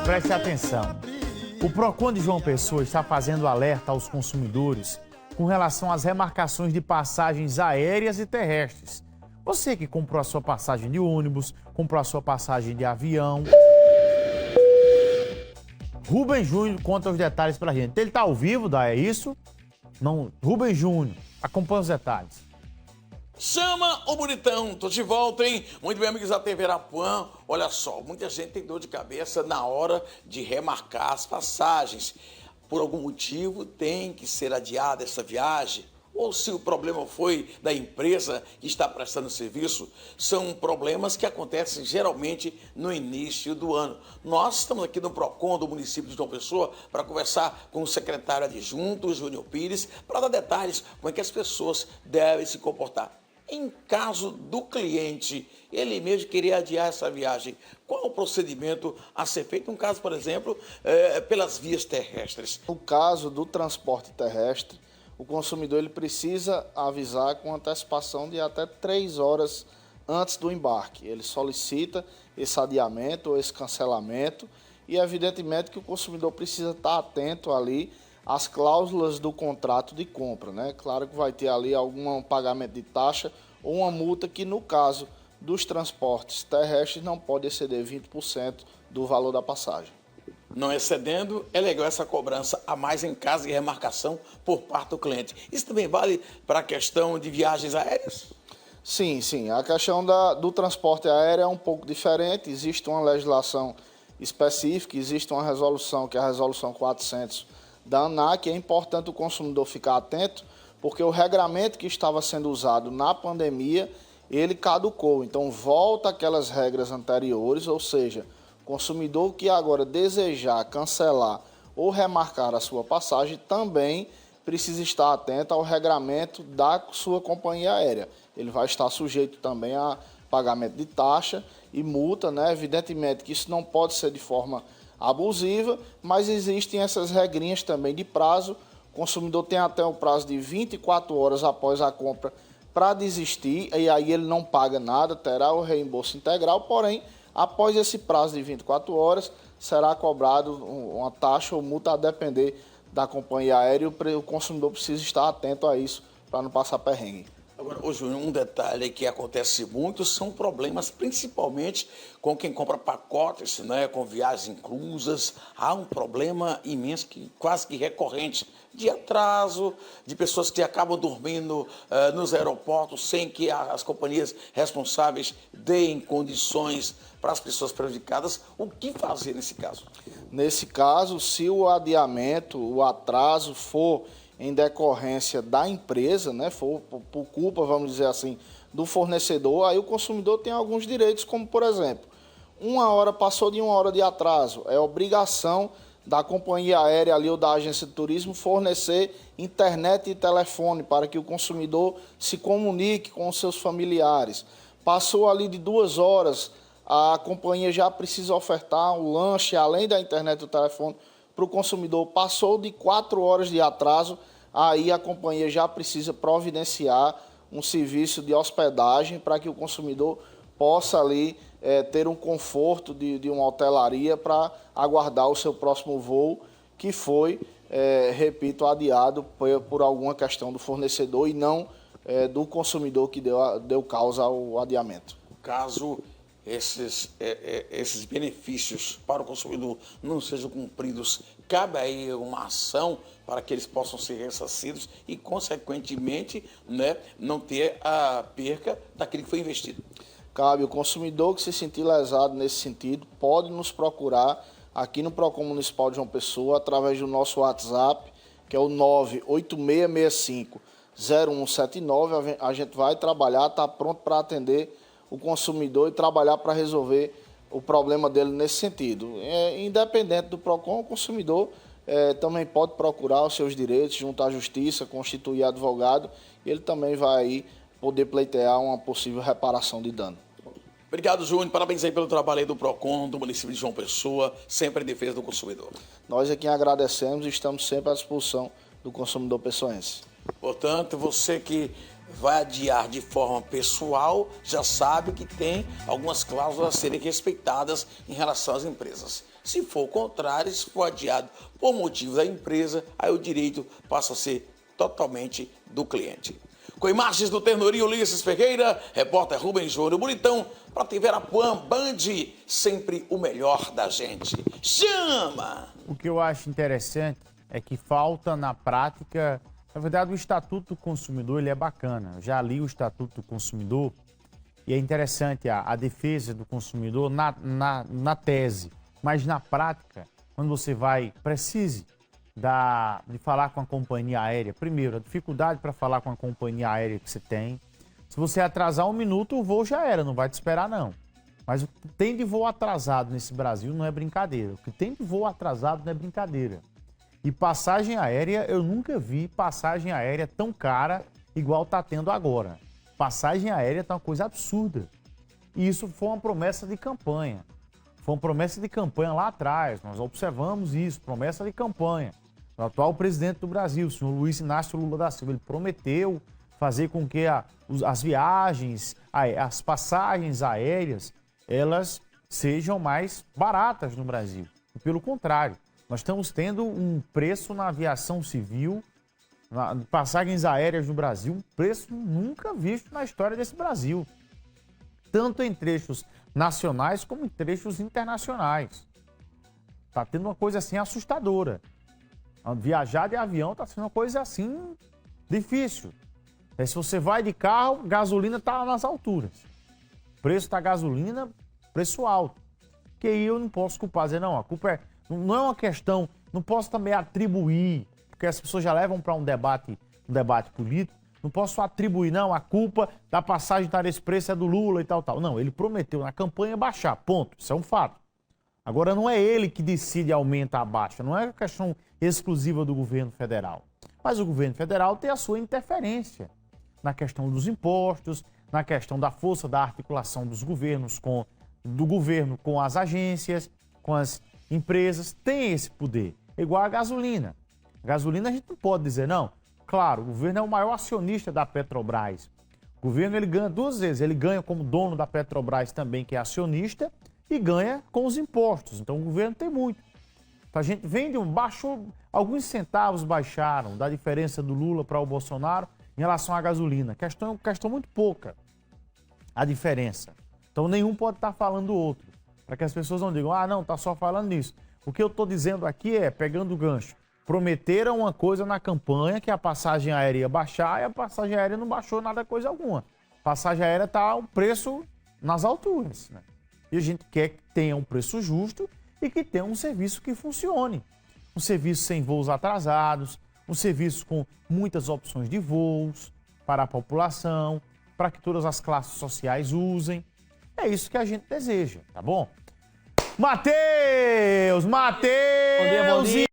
preste atenção. O PROCON de João Pessoa está fazendo alerta aos consumidores com relação às remarcações de passagens aéreas e terrestres. Você que comprou a sua passagem de ônibus, comprou a sua passagem de avião. Rubem Júnior conta os detalhes pra gente. Ele tá ao vivo, é isso? Não, Rubem Júnior, acompanha os detalhes. Chama o bonitão, tô de volta, hein? Muito bem, amigos da TV Arapuã. Olha só, muita gente tem dor de cabeça na hora de remarcar as passagens. Por algum motivo tem que ser adiada essa viagem. Ou se o problema foi da empresa que está prestando serviço, são problemas que acontecem geralmente no início do ano. Nós estamos aqui no PROCON do município de João Pessoa para conversar com o secretário adjunto, Júnior Pires, para dar detalhes como é que as pessoas devem se comportar. Em caso do cliente, ele mesmo querer adiar essa viagem, qual o procedimento a ser feito? Um caso, por exemplo, pelas vias terrestres. No caso do transporte terrestre, o consumidor ele precisa avisar com antecipação de até 3 horas antes do embarque. Ele solicita esse adiamento ou esse cancelamento e, evidentemente, que o consumidor precisa estar atento ali às cláusulas do contrato de compra, né? Claro que vai ter ali algum pagamento de taxa ou uma multa que, no caso dos transportes terrestres, não pode exceder 20% do valor da passagem. Não excedendo, é legal essa cobrança a mais em caso de remarcação por parte do cliente. Isso também vale para a questão de viagens aéreas? Sim. A questão do transporte aéreo é um pouco diferente. Existe uma legislação específica, existe uma resolução, que é a Resolução 400 da ANAC. É importante o consumidor ficar atento, porque o regramento que estava sendo usado na pandemia, ele caducou. Então, volta aquelas regras anteriores, ou seja, o consumidor que agora desejar cancelar ou remarcar a sua passagem também precisa estar atento ao regramento da sua companhia aérea. Ele vai estar sujeito também a pagamento de taxa e multa, né? Evidentemente que isso não pode ser de forma abusiva, mas existem essas regrinhas também de prazo. O consumidor tem até o prazo de 24 horas após a compra para desistir, e aí ele não paga nada, terá o reembolso integral, porém, após esse prazo de 24 horas, será cobrado uma taxa ou multa a depender da companhia aérea. O consumidor precisa estar atento a isso para não passar perrengue. Agora, ô Júnior, um detalhe que acontece muito são problemas principalmente com quem compra pacotes, né, com viagens inclusas. Há um problema imenso, quase que recorrente, de atraso, de pessoas que acabam dormindo nos aeroportos sem que as companhias responsáveis deem condições para as pessoas prejudicadas. O que fazer nesse caso? Nesse caso, se o adiamento, o atraso for em decorrência da empresa, né, for por culpa, vamos dizer assim, do fornecedor, aí o consumidor tem alguns direitos, como por exemplo, passou de 1 hora de atraso, é obrigação da companhia aérea ali ou da agência de turismo fornecer internet e telefone para que o consumidor se comunique com os seus familiares. Passou ali de 2 horas, a companhia já precisa ofertar um lanche, além da internet e do telefone, para o consumidor. Passou de 4 horas de atraso, aí a companhia já precisa providenciar um serviço de hospedagem para que o consumidor possa ali ter um conforto de uma hotelaria para aguardar o seu próximo voo, que foi, repito, adiado por alguma questão do fornecedor e não do consumidor que deu causa ao adiamento. Caso esses benefícios para o consumidor não sejam cumpridos, cabe aí uma ação para que eles possam ser ressarcidos e, consequentemente, né, não ter a perca daquele que foi investido. Cabe o consumidor que se sentir lesado nesse sentido, pode nos procurar aqui no PROCON Municipal de João Pessoa, através do nosso WhatsApp, que é o 98665-0179. A gente vai trabalhar, está pronto para atender o consumidor e trabalhar para resolver o problema dele nesse sentido. Independente do PROCON, o consumidor também pode procurar os seus direitos junto à Justiça, constituir advogado, e ele também vai aí poder pleitear uma possível reparação de dano. Obrigado, Júnior. Parabéns aí pelo trabalho aí do PROCON, do município de João Pessoa, sempre em defesa do consumidor. Nós aqui agradecemos e estamos sempre à disposição do consumidor pessoense. Portanto, você que vai adiar de forma pessoal, já sabe que tem algumas cláusulas a serem respeitadas em relação às empresas. Se for contrário, se for adiado por motivo da empresa, aí o direito passa a ser totalmente do cliente. Com imagens do Ternoria Ulisses Ferreira, repórter Rubens Júnior Bonitão, para TV Arapuã, Band, sempre o melhor da gente. Chama! O que eu acho interessante é que falta na prática, na verdade o Estatuto do Consumidor ele é bacana. Eu já li o Estatuto do Consumidor e é interessante a defesa do consumidor na tese, mas na prática, quando você precise de falar com a companhia aérea, primeiro, a dificuldade para falar com a companhia aérea que você tem. Se você atrasar 1 minuto, o voo já era, não vai te esperar não. Mas o que tem de voo atrasado nesse Brasil não é brincadeira. O que tem de voo atrasado não é brincadeira. E passagem aérea, eu nunca vi passagem aérea tão cara igual está tendo agora. Passagem aérea está uma coisa absurda. E isso foi uma promessa de campanha. Foi uma promessa de campanha lá atrás. Nós observamos isso, promessa de campanha. O atual presidente do Brasil, o senhor Luiz Inácio Lula da Silva, ele prometeu fazer com que as viagens, as passagens aéreas, elas sejam mais baratas no Brasil. E pelo contrário, nós estamos tendo um preço na aviação civil, passagens aéreas no Brasil, um preço nunca visto na história desse Brasil. Tanto em trechos nacionais como em trechos internacionais. Está tendo uma coisa assim assustadora. Viajar de avião está sendo uma coisa assim difícil. Se você vai de carro, gasolina está nas alturas. Preço da gasolina, preço alto. Que aí eu não posso culpar, dizer, não, a culpa não é uma questão, não posso também atribuir, porque as pessoas já levam para um debate político, não posso atribuir, não, a culpa da passagem estar nesse preço é do Lula e tal. Não, ele prometeu na campanha baixar, ponto, isso é um fato. Agora não é ele que decide aumenta ou abaixa, não é questão exclusiva do governo federal. Mas o governo federal tem a sua interferência na questão dos impostos, na questão da força da articulação do governo com as agências, com as empresas, tem esse poder. Igual a gasolina. A gasolina a gente não pode dizer, não. Claro, o governo é o maior acionista da Petrobras. O governo ele ganha 2 vezes, ele ganha como dono da Petrobras também, que é acionista, e ganha com os impostos. Então o governo tem muito. Então, a gente baixou, alguns centavos baixaram da diferença do Lula para o Bolsonaro em relação à gasolina. Questão muito pouca a diferença. Então nenhum pode estar falando do outro. Para que as pessoas não digam, não, está só falando nisso. O que eu estou dizendo aqui é, pegando o gancho, prometeram uma coisa na campanha, que a passagem aérea ia baixar, e a passagem aérea não baixou nada, coisa alguma. A passagem aérea está o preço nas alturas, né? E a gente quer que tenha um preço justo e que tenha um serviço que funcione. Um serviço sem voos atrasados, um serviço com muitas opções de voos para a população, para que todas as classes sociais usem. É isso que a gente deseja, tá bom? Matheus! Bom dia.